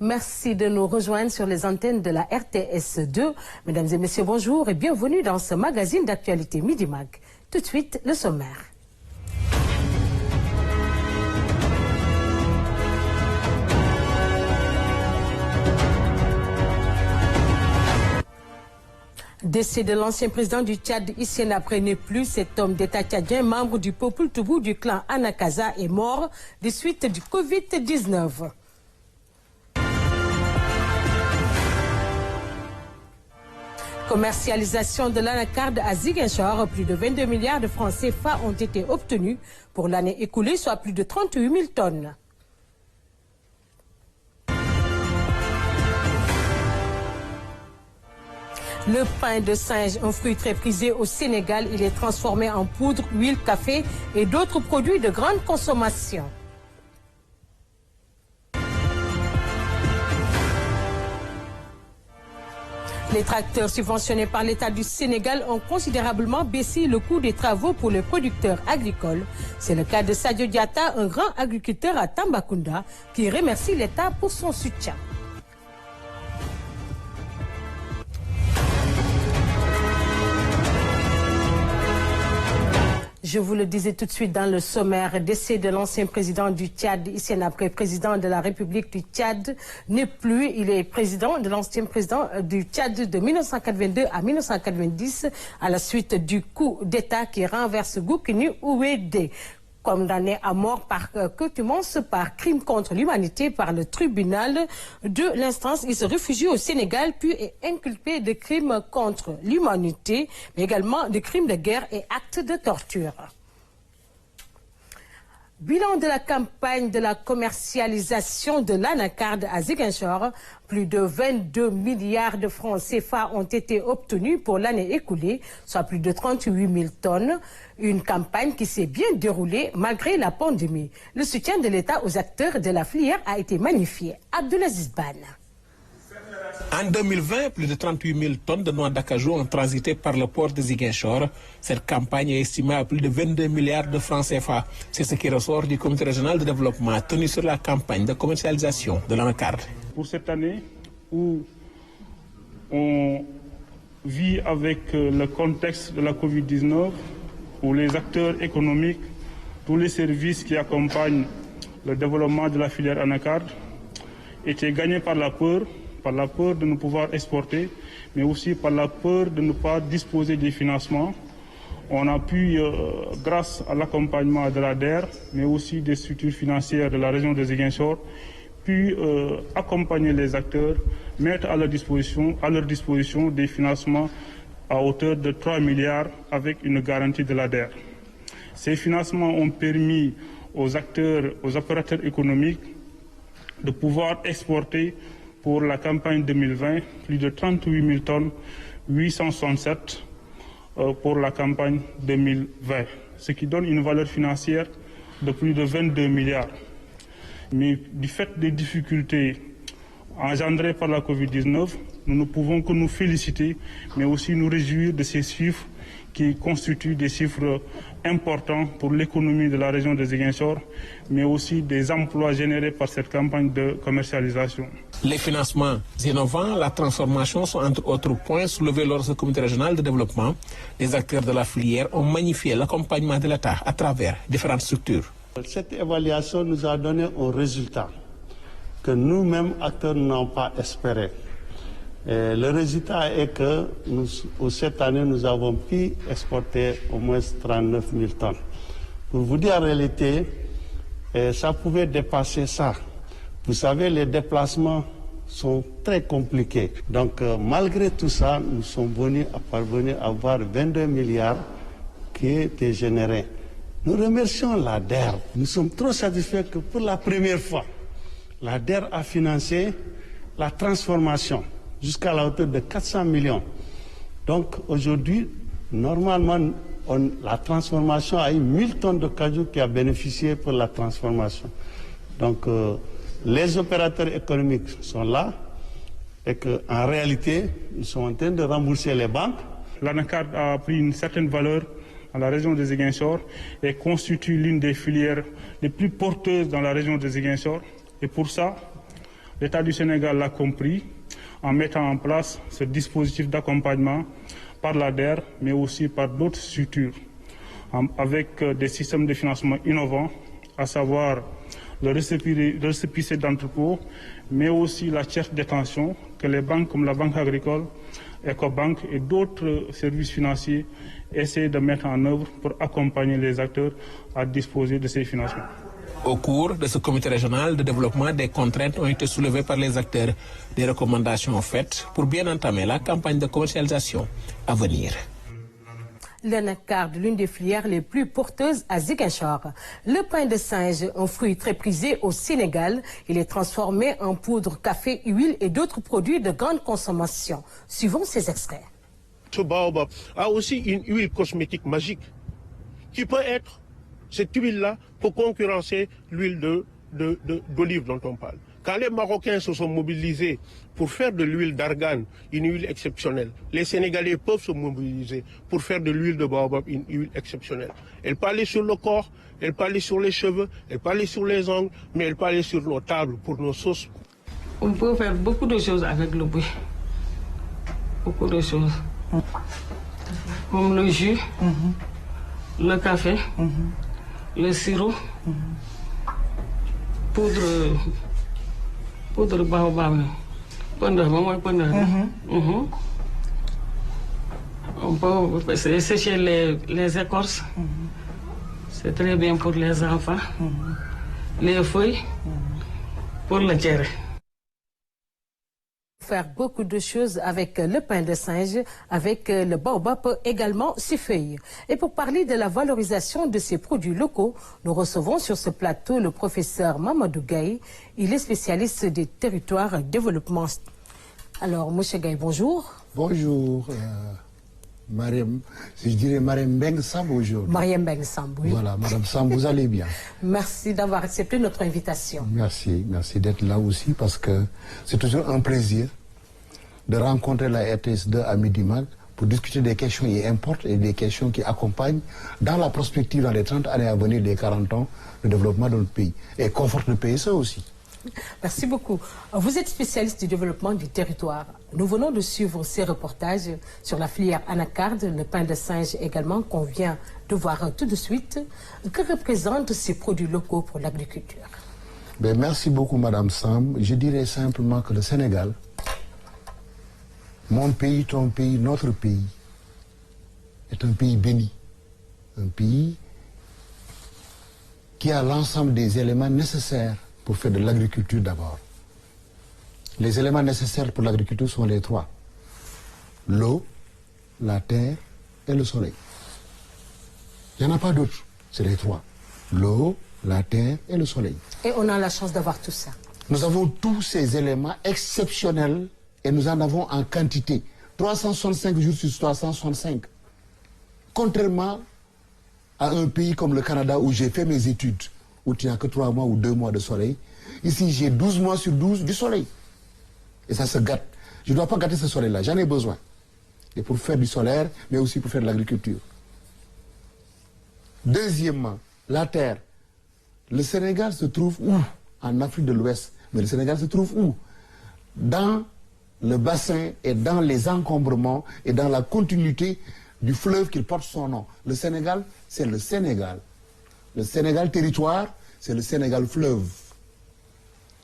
Merci de nous rejoindre sur les antennes de la RTS2. Mesdames et messieurs, bonjour et bienvenue dans ce magazine d'actualité Midi Mag. Tout de suite, le sommaire. Décès de l'ancien président du Tchad, Hissène Habré n'est plus. Cet homme d'État tchadien, membre du Peuple Toubou du clan Anakaza, est mort des suites du Covid-19. Commercialisation de l'anacarde à Ziguinchor, plus de 22 milliards de francs CFA ont été obtenus pour l'année écoulée, soit plus de 38 000 tonnes. Le pain de singe, un fruit très prisé au Sénégal, il est transformé en poudre, huile, café et d'autres produits de grande consommation. Les tracteurs subventionnés par l'État du Sénégal ont considérablement baissé le coût des travaux pour les producteurs agricoles. C'est le cas de Sadio Diatta, un grand agriculteur à Tambacounda, qui remercie l'État pour son soutien. Je vous le disais tout de suite dans le sommaire, décès de l'ancien président du Tchad, Hissène Habré, président de la République du Tchad, n'est plus. Il est président de l'ancien président du Tchad de 1982 à 1990 à la suite du coup d'État qui renverse Goukouni Ouédé. Condamné à mort par contumace par crime contre l'humanité par le tribunal de l'instance. Il se réfugie au Sénégal puis est inculpé de crimes contre l'humanité, mais également de crimes de guerre et actes de torture. Bilan de la campagne de la commercialisation de l'anacarde à Ziguinchor, plus de 22 milliards de francs CFA ont été obtenus pour l'année écoulée, soit plus de 38 000 tonnes. Une campagne qui s'est bien déroulée malgré la pandémie. Le soutien de l'État aux acteurs de la filière a été magnifié. Abdelaziz Ban. En 2020, plus de 38 000 tonnes de noix d'acajou ont transité par le port de Ziguinchor. Cette campagne est estimée à plus de 22 milliards de francs CFA. C'est ce qui ressort du comité régional de développement tenu sur la campagne de commercialisation de l'anacarde. Pour cette année où on vit avec le contexte de la Covid-19, où les acteurs économiques, tous les services qui accompagnent le développement de la filière anacarde étaient gagnés par la peur de ne pouvoir exporter, mais aussi par la peur de ne pas disposer des financements. On a pu, grâce à l'accompagnement de la DER, mais aussi des structures financières de la région de Ziguinchor, pu accompagner les acteurs, mettre à leur disposition des financements à hauteur de 3 milliards avec une garantie de la DER. Ces financements ont permis aux opérateurs économiques de pouvoir exporter pour la campagne 2020, plus de 38 000 tonnes, 867 pour la campagne 2020, ce qui donne une valeur financière de plus de 22 milliards. Mais du fait des difficultés engendrées par la Covid-19, nous ne pouvons que nous féliciter, mais aussi nous réjouir de ces chiffres qui constituent des chiffres importants pour l'économie de la région de Ziguinchor, mais aussi des emplois générés par cette campagne de commercialisation. Les financements innovants, la transformation sont entre autres points soulevés lors du comité régional de développement. Les acteurs de la filière ont magnifié l'accompagnement de l'État à travers différentes structures. Cette évaluation nous a donné un résultat que nous-mêmes, acteurs, n'avons pas espéré. Et le résultat est que cette année, nous avons pu exporter au moins 39 000 tonnes. Pour vous dire en réalité, ça pouvait dépasser ça. Vous savez, les déplacements sont très compliqués. Donc, malgré tout ça, nous sommes parvenus à avoir 22 milliards qui étaient générés. Nous remercions la DER. Nous sommes trop satisfaits que pour la première fois, la DER a financé la transformation jusqu'à la hauteur de 400 millions. Donc aujourd'hui, normalement, la transformation a eu 1000 tonnes de cajou qui a bénéficié pour la transformation. Donc les opérateurs économiques sont là et qu'en réalité, ils sont en train de rembourser les banques. L'anacarde a pris une certaine valeur dans la région de Ziguinchor et constitue l'une des filières les plus porteuses dans la région de Ziguinchor. Et pour ça, L'État du Sénégal l'a compris en mettant en place ce dispositif d'accompagnement par l'ADER, mais aussi par d'autres structures, avec des systèmes de financement innovants, à savoir le récépissé d'entrepôt, mais aussi la tiers détention que les banques comme la Banque agricole, Ecobank et d'autres services financiers essaient de mettre en œuvre pour accompagner les acteurs à disposer de ces financements. Au cours de ce comité régional de développement, des contraintes ont été soulevées par les acteurs. Des recommandations faites pour bien entamer la campagne de commercialisation à venir. L'anacarde, l'une des filières les plus porteuses à Ziguinchor. Le pain de singe, un fruit très prisé au Sénégal, il est transformé en poudre, café, huile et d'autres produits de grande consommation. Suivons ces extraits. Ce baobab a aussi une huile cosmétique magique qui peut être, cette huile-là, pour concurrencer l'huile d'olive dont on parle. Quand les Marocains se sont mobilisés pour faire de l'huile d'argan une huile exceptionnelle, les Sénégalais peuvent se mobiliser pour faire de l'huile de baobab une huile exceptionnelle. Elle peut aller sur le corps, elle peut aller sur les cheveux, elle peut aller sur les ongles, mais elle peut aller sur nos tables pour nos sauces. On peut faire beaucoup de choses avec le buis. Beaucoup de choses. Comme le jus, le café, le sirop, poudre baobab. On peut sécher les écorces. C'est très bien pour les enfants. Les feuilles pour le tirer. Faire beaucoup de choses avec le pain de singe, avec le baobab également ses feuilles. Et pour parler de la valorisation de ces produits locaux, nous recevons sur ce plateau le professeur Mamadou Gaye. Il est spécialiste des territoires développement. Alors, monsieur Gaye, bonjour. Bonjour, Mariam, je dirais Mariam Beng Samb aujourd'hui. Mariam Beng Samb, oui. Voilà, Madame Samb, vous allez bien. Merci d'avoir accepté notre invitation. Merci d'être là aussi parce que c'est toujours un plaisir de rencontrer la RTS2 à Midi-Mag pour discuter des questions qui importent et des questions qui accompagnent dans la prospective dans les 30 années à venir des 40 ans de développement de notre pays et conforte le PSE aussi. Merci beaucoup. Vous êtes spécialiste du développement du territoire. Nous venons de suivre ces reportages sur la filière anacarde, le pain de singe également, qu'on vient de voir tout de suite. Que représentent ces produits locaux pour l'agriculture? Merci beaucoup, Madame Samb. Je dirais simplement que le Sénégal, mon pays, ton pays, notre pays, est un pays béni. Un pays qui a l'ensemble des éléments nécessaires pour faire de l'agriculture d'abord. Les éléments nécessaires pour l'agriculture sont les trois. L'eau, la terre et le soleil. Il n'y en a pas d'autres, c'est les trois. L'eau, la terre et le soleil. Et on a la chance d'avoir tout ça. Nous avons tous ces éléments exceptionnels et nous en avons en quantité. 365 jours sur 365. Contrairement à un pays comme le Canada où j'ai fait mes études, où il n'y a que 3 mois ou 2 mois de soleil. Ici, j'ai 12 mois sur 12 du soleil. Et ça se gâte. Je ne dois pas gâter ce soleil-là, j'en ai besoin. Et pour faire du solaire, mais aussi pour faire de l'agriculture. Deuxièmement, la terre. Le Sénégal se trouve où? En Afrique de l'Ouest. Mais le Sénégal se trouve où? Dans le bassin et dans les encombrements et dans la continuité du fleuve qui porte son nom. Le Sénégal, c'est le Sénégal. Le Sénégal territoire, c'est le Sénégal fleuve.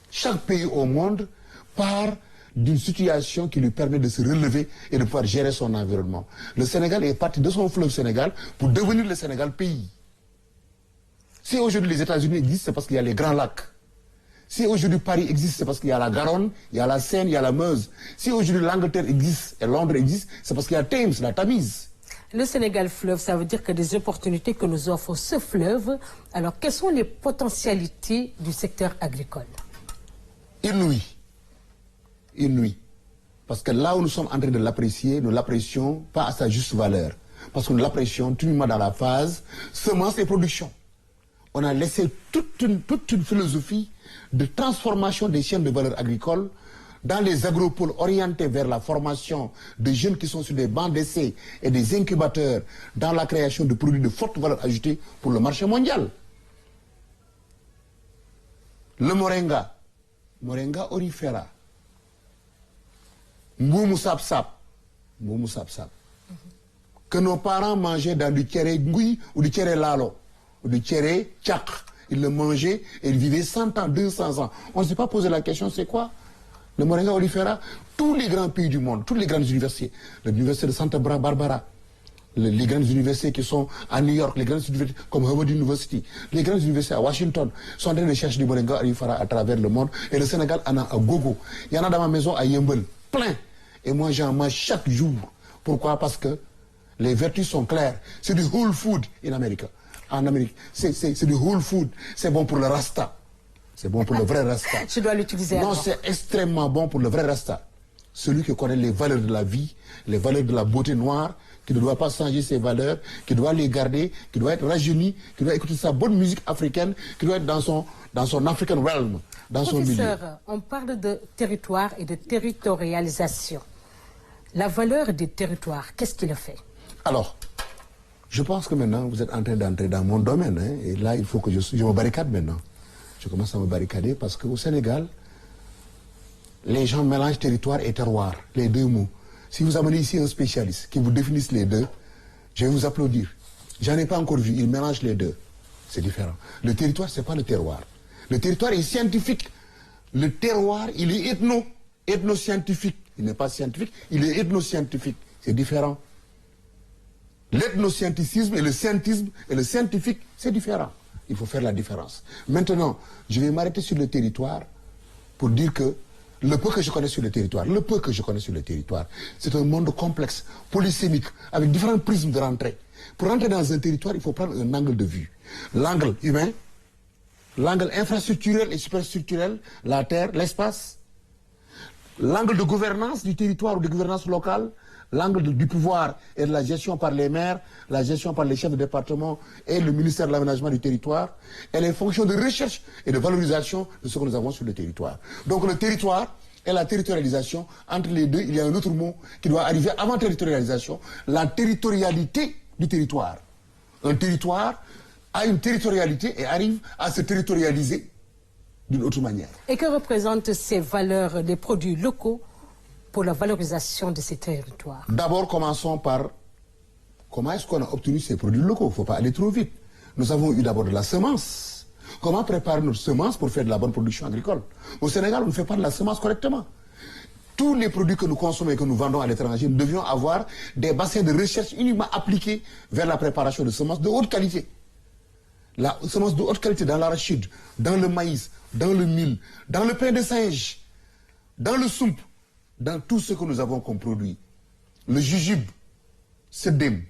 Chaque pays au monde part d'une situation qui lui permet de se relever et de pouvoir gérer son environnement. Le Sénégal est parti de son fleuve Sénégal pour devenir le Sénégal pays. Si aujourd'hui les États-Unis existent, c'est parce qu'il y a les grands lacs. Si aujourd'hui Paris existe, c'est parce qu'il y a la Garonne, il y a la Seine, il y a la Meuse. Si aujourd'hui l'Angleterre existe et Londres existe, c'est parce qu'il y a Thames, la Tamise. Le Sénégal fleuve, ça veut dire que des opportunités que nous offre ce fleuve. Alors, quelles sont les potentialités du secteur agricole? Inouï. Inouï. Parce que là où nous sommes en train de l'apprécier, nous ne l'apprécions pas à sa juste valeur. Parce que nous l'apprécions tout dans la phase semences et production. On a laissé toute une philosophie de transformation des chaînes de valeur agricole dans les agropoles orientés vers la formation de jeunes qui sont sur des bancs d'essai et des incubateurs dans la création de produits de forte valeur ajoutée pour le marché mondial. Le moringa, Moringa orifera, Mboumou sap-sap, que nos parents mangeaient dans du tchéré ngui ou du tchéré lalo, ou du tchéré tchak. Ils le mangeaient et ils vivaient 100 ans, 200 ans. On ne s'est pas posé la question, c'est quoi? Le Moringa olifera, tous les grands pays du monde, toutes les grandes universités, l'université de Santa Barbara, les grandes universités qui sont à New York, les grandes universités comme Harvard University, les grandes universités à Washington, sont en train de chercher du Moringa olifera à travers le monde. Et le Sénégal en a à gogo. Il y en a dans ma maison à Yembel, plein. Et moi, j'en mange chaque jour. Pourquoi? Parce que les vertus sont claires. C'est du whole food en Amérique. En Amérique, c'est du whole food. C'est bon pour le rasta. C'est bon pour le vrai rasta. Je dois l'utiliser. Non, c'est extrêmement bon pour le vrai rasta. Celui qui connaît les valeurs de la vie, les valeurs de la beauté noire, qui ne doit pas changer ses valeurs, qui doit les garder, qui doit être rajeuni, qui doit écouter sa bonne musique africaine, qui doit être dans son African realm, dans son milieu. Professeur, on parle de territoire et de territorialisation. La valeur des territoires, qu'est-ce qu'il a fait? Alors, je pense que maintenant, vous êtes en train d'entrer dans mon domaine. Hein, et là, il faut que je me barricade maintenant. Je commence à me barricader parce qu'au Sénégal, les gens mélangent territoire et terroir, les deux mots. Si vous amenez ici un spécialiste qui vous définisse les deux, je vais vous applaudir. J'en ai pas encore vu, il mélange les deux. C'est différent. Le territoire, ce n'est pas le terroir. Le territoire est scientifique. Le terroir, il est ethno-scientifique. Il n'est pas scientifique, il est ethno-scientifique. C'est différent. L'ethnoscienticisme et le scientisme et le scientifique, c'est différent. Il faut faire la différence. Maintenant, je vais m'arrêter sur le territoire pour dire que le peu que je connais sur le territoire, c'est un monde complexe, polysémique, avec différents prismes de rentrée. Pour rentrer dans un territoire, il faut prendre un angle de vue. L'angle humain, l'angle infrastructurel et superstructurel, la terre, l'espace, l'angle de gouvernance du territoire ou de gouvernance locale, l'angle du pouvoir et de la gestion par les maires, la gestion par les chefs de département et le ministère de l'aménagement du territoire, et les fonctions de recherche et de valorisation de ce que nous avons sur le territoire. Donc le territoire et la territorialisation, entre les deux, il y a un autre mot qui doit arriver avant territorialisation, la territorialité du territoire. Un territoire a une territorialité et arrive à se territorialiser d'une autre manière. Et que représentent ces valeurs des produits locaux pour la valorisation de ces territoires? D'abord, commençons par comment est-ce qu'on a obtenu ces produits locaux. Il ne faut pas aller trop vite. Nous avons eu d'abord de la semence. Comment préparer notre semence pour faire de la bonne production agricole? Au Sénégal, on ne fait pas de la semence correctement. Tous les produits que nous consommons et que nous vendons à l'étranger, nous devions avoir des bassins de recherche uniquement appliqués vers la préparation de semences de haute qualité. La semence de haute qualité dans l'arachide, dans le maïs, dans le mil, dans le pain de singe, dans le soupe, dans tout ce que nous avons comme produit. Le jujube, sedem,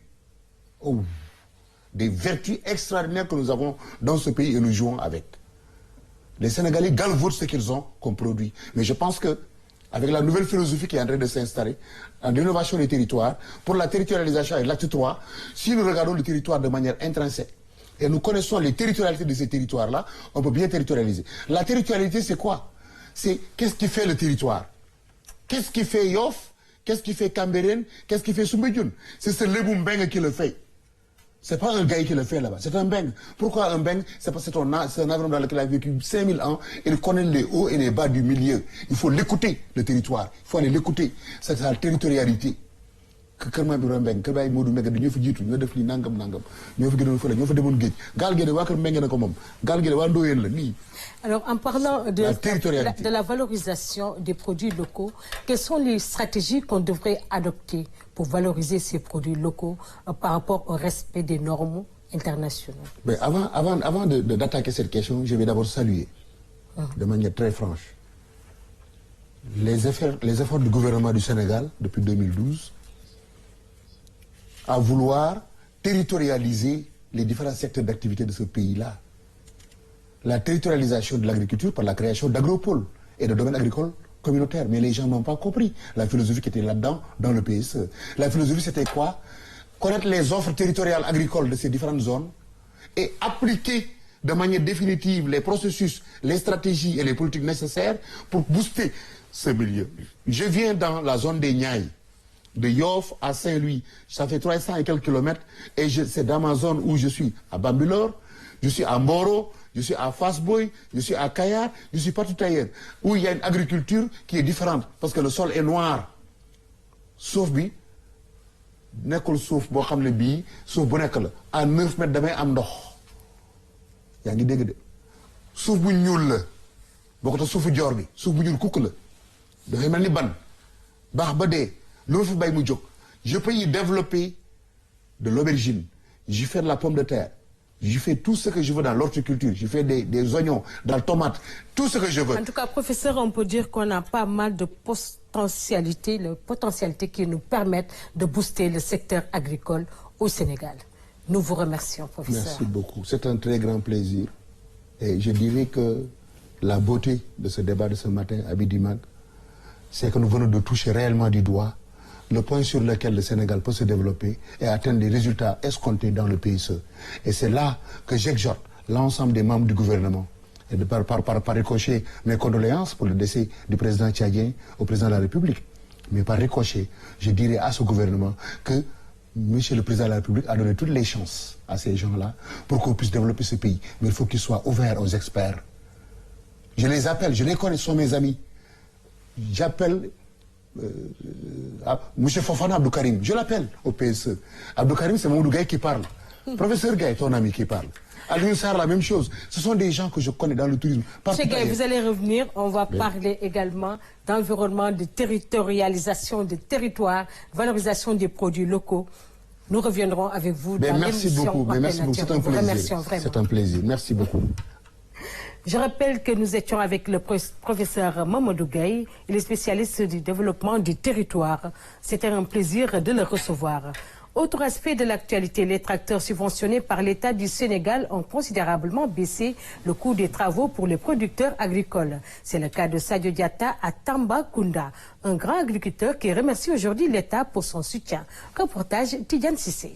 des vertus extraordinaires que nous avons dans ce pays et nous jouons avec. Les Sénégalais galvaudent ce qu'ils ont comme produit. Mais je pense que avec la nouvelle philosophie qui est en train de s'installer, en innovation des territoires, pour la territorialisation et l'acte 3, si nous regardons le territoire de manière intrinsèque, et nous connaissons les territorialités de ces territoires-là, on peut bien territorialiser. La territorialité, c'est quoi? C'est qu'est-ce qui fait le territoire? Qu'est-ce qui fait Yoff? Qu'est-ce qui fait Cambérène? Qu'est-ce qui fait Soumbédioune? C'est ce Lebou Mbeng qui le fait. C'est pas un gars qui le fait là-bas, c'est un Mbeng. Pourquoi un Mbeng? C'est parce que c'est un environnement dans lequel il a vécu 5000 ans, il connaît les hauts et les bas du milieu. Il faut l'écouter, le territoire. Il faut aller l'écouter. C'est la territorialité. Kër Maam Ibra Mbeng, Kër Baay Modou Mbeng ñoo fa jiitu ñoo def li nangam nangam ñoo fa gënoon fële ñoo fa demoon géej gaal gi de waa Kër Mbeng na ko moom gaal gi de waa Ndoyeen la nii. Alors en parlant de la valorisation des produits locaux, quelles sont les stratégies qu'on devrait adopter pour valoriser ces produits locaux par rapport au respect des normes internationales? Mais avant d'attaquer cette question, je vais d'abord saluer de manière très franche les efforts du gouvernement du Sénégal depuis 2012 à vouloir territorialiser les différents secteurs d'activité de ce pays-là. La territorialisation de l'agriculture par la création d'agropoles et de domaines agricoles communautaires. Mais les gens n'ont pas compris la philosophie qui était là-dedans dans le PSE. La philosophie, c'était quoi? Connaître les offres territoriales agricoles de ces différentes zones et appliquer de manière définitive les processus, les stratégies et les politiques nécessaires pour booster ce milieu. Je viens dans la zone des Niayes, de Yoff à Saint-Louis. Ça fait 300 et quelques kilomètres et c'est dans ma zone où je suis à Bambilor, je suis à Mboro, je suis à Fass Boye, je suis à Kayar, je suis partout ailleurs, où il y a une agriculture qui est différente, parce que le sol est noir. Sauf bi, nekkul suuf boo xam ne bii suuf bu nekk la à 9 mètres damay am ndox yaa ngi dégg de suuf bu ñuul la boo ko tax suufu joor bi suuf bu ñuul kukk la dafay mel ni ban baax ba dee loolu fi bay mu jóg je peux y développer de l'aubergine, je fais de la pomme de terre, je fais tout ce que je veux dans l'horticulture, je fais des oignons, dans la tomate, tout ce que je veux. En tout cas, professeur, on peut dire qu'on a pas mal de potentialités qui nous permettent de booster le secteur agricole au Sénégal. Nous vous remercions, professeur. Merci beaucoup. C'est un très grand plaisir. Et je dirais que la beauté de ce débat de ce matin à Bidimak, c'est que nous venons de toucher réellement du doigt le point sur lequel le Sénégal peut se développer et atteindre des résultats escomptés dans le PSE. Et c'est là que j'exhorte l'ensemble des membres du gouvernement. Et par ricochet, mes condoléances pour le décès du président tchadien au président de la République. Mais par ricochet, je dirais à ce gouvernement que Monsieur le Président de la République a donné toutes les chances à ces gens-là pour qu'on puisse développer ce pays. Mais il faut qu'ils soient ouverts aux experts. Je les appelle, je les connais, ce sont mes amis. J'appelle M. Fofana Abdou Karim, je l'appelle au PSE. Abdou Karim, c'est mon gars qui parle. Professeur Gaye, ton ami qui parle. Alioune Sarr, la même chose. Ce sont des gens que je connais dans le tourisme. Monsieur Gaye, vous allez revenir. On va parler également d'environnement, de territorialisation des territoires, valorisation des produits locaux. Nous reviendrons avec vous dans l'émission. Merci beaucoup, c'est un plaisir. C'est un plaisir. Merci beaucoup. Je rappelle que nous étions avec le professeur Mamadou Gaye, il est spécialiste du développement du territoire. C'était un plaisir de le recevoir. Autre aspect de l'actualité, les tracteurs subventionnés par l'État du Sénégal ont considérablement baissé le coût des travaux pour les producteurs agricoles. C'est le cas de Sadio Diatta à Tambacounda, un grand agriculteur qui remercie aujourd'hui l'État pour son soutien. Reportage Tidiane Sissé.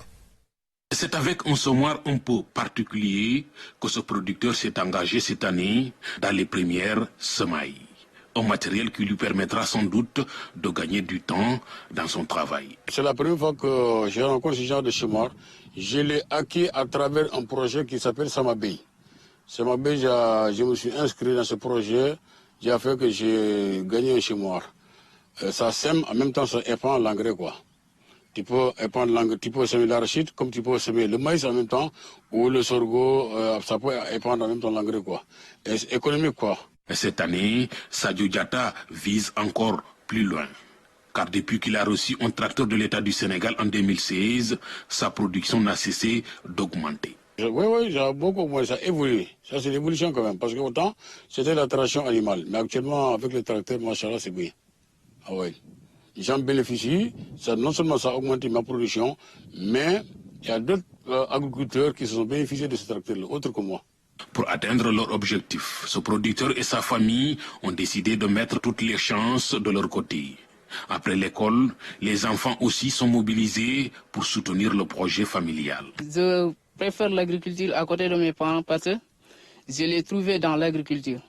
C'est avec un semoir un peu particulier que ce producteur s'est engagé cette année dans les premières semailles. Un matériel qui lui permettra sans doute de gagner du temps dans son travail. C'est la première fois que je rencontre ce genre de semoir. Je l'ai acquis à travers un projet qui s'appelle Samabey. Samabey, je me suis inscrit dans ce projet, qui a fait que j'ai gagné un semoir. Ça sème, en même temps ça épand l'engrais quoi. Tu peux épandre l'engrais, tu peux semer l'arachide comme tu peux semer le maïs en même temps ou le sorgho, ça peut épandre en même temps l'engrais quoi. Et c'est économique quoi. Cette année, Sadio Diatta vise encore plus loin. Car depuis qu'il a reçu un tracteur de l'État du Sénégal en 2016, sa production n'a cessé d'augmenter. Oui, j'ai beaucoup augmenté, ça a évolué. Ça c'est l'évolution quand même, parce qu'autant c'était la traction animale. Mais actuellement avec le tracteur, machallah, c'est bien. Ah ouais. J'en bénéficie, ça, non seulement ça a augmenté ma production, mais il y a d'autres agriculteurs qui se sont bénéficiés de ce tracteur-là, autres que moi. Pour atteindre leur objectif, ce producteur et sa famille ont décidé de mettre toutes les chances de leur côté. Après l'école, les enfants aussi sont mobilisés pour soutenir le projet familial. Je préfère l'agriculture à côté de mes parents parce que je l'ai trouvé dans l'agriculture.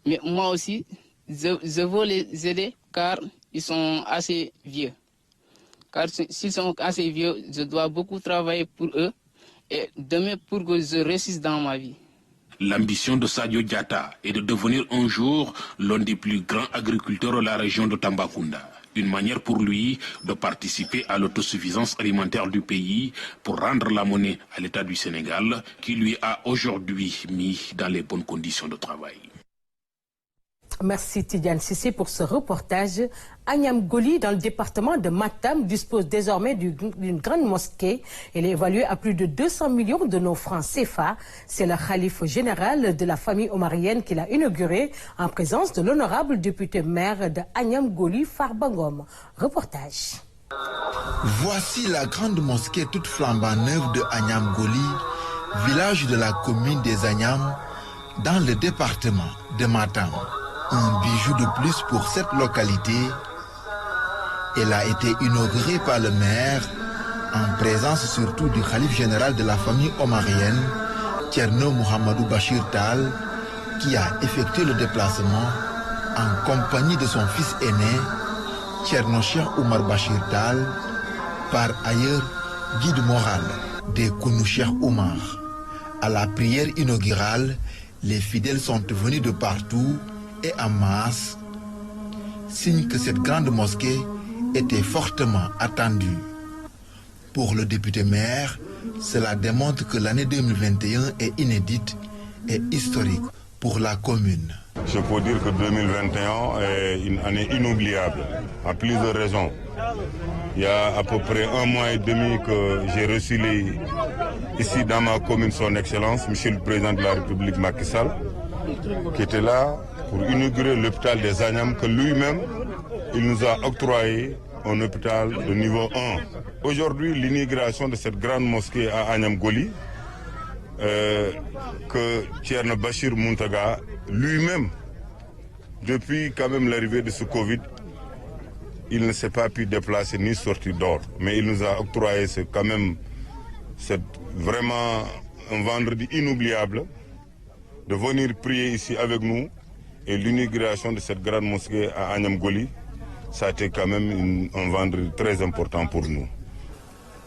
Mais moi aussi, je veux les aider car ils sont assez vieux. Car s'ils sont assez vieux, je dois beaucoup travailler pour eux et demain pour que je réussisse dans ma vie. L'ambition de Sadio Diatta est de devenir un jour l'un des plus grands agriculteurs de la région de Tambacounda. Une manière pour lui de participer à l'autosuffisance alimentaire du pays pour rendre la monnaie à l'État du Sénégal qui lui a aujourd'hui mis dans les bonnes conditions de travail. Merci Tidiane Sissé pour ce reportage. Agnam Goli, dans le département de Matam, dispose désormais d'une grande mosquée. Elle est évaluée à plus de 200 millions de nos francs CFA. C'est le khalife général de la famille omarienne qui l'a inaugurée en présence de l'honorable député maire de Agnam Goli, Farbangom. Reportage. Voici la grande mosquée toute flambant neuve de Agnam Goli, village de la commune des Agnam, dans le département de Matam. Un bijou de plus pour cette localité. Elle a été inaugurée par le maire en présence surtout du khalife général de la famille omarienne, Thierno Mohamedou Bachir Tal, qui a effectué le déplacement en compagnie de son fils aîné, Thierno Cheikh Oumar Bachir Tal, par ailleurs guide moral des Kounou Cheikh Oumar. À la prière inaugurale, les fidèles sont venus de partout et en masse, signe que cette grande mosquée était fortement attendue. Pour le député maire, cela démontre que l'année 2021 est inédite et historique pour la commune. Je peux dire que 2021 est une année inoubliable, à plusieurs raisons. Il y a à peu près 1 mois et demi que j'ai reçu ici dans ma commune son Excellence, Monsieur le Président de la République Macky Sall, qui était là pour inaugurer l'hôpital des Agnam que lui-même, il nous a octroyé un hôpital de niveau 1. Aujourd'hui, l'inauguration de cette grande mosquée à Agnam Goli, que Thierno Bachir Muntaga lui-même, depuis quand même l'arrivée de ce Covid, il ne s'est pas pu déplacer ni sortir d'or. Mais il nous a octroyé quand même vraiment un vendredi inoubliable de venir prier ici avec nous. Et l'inauguration de cette grande mosquée à Agnam Goli, ça a été quand même un vendredi très important pour nous.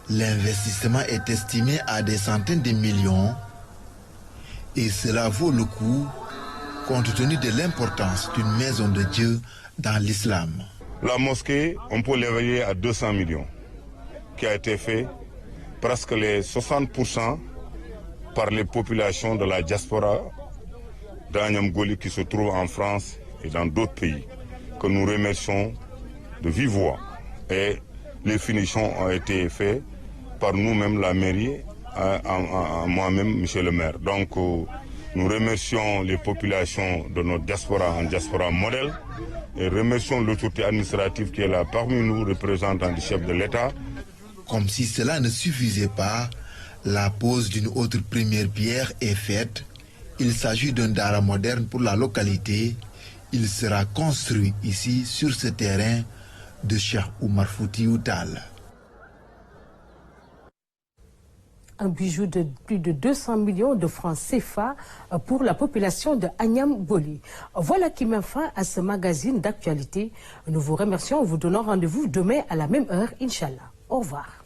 L'investissement est estimé à des centaines de millions et cela vaut le coup compte tenu de l'importance d'une maison de Dieu dans l'islam. La mosquée, on peut l'évaluer à 200 millions, qui a été fait presque les 60% par les populations de la diaspora d'Agnam Goli qui se trouvent en France et dans d'autres pays, que nous remercions de vive voix. Et les finitions ont été faites par nous-mêmes, la mairie, moi-même, monsieur le maire. Donc, nous remercions les populations de notre diaspora en diaspora modèle et remercions l'autorité administrative qui est là parmi nous, représentant du chef de l'État. Comme si cela ne suffisait pas, la pose d'une autre première pierre est faite. Il s'agit d'un dara moderne pour la localité. Il sera construit ici, sur ce terrain de Cheikh Oumar Foutiyou Tall. Un bijou de plus de 200 millions de francs CFA pour la population de Agnam Goli. Voilà qui met fin à ce magazine d'actualité. Nous vous remercions en vous donnant rendez-vous demain à la même heure, Inch'Allah. Au revoir.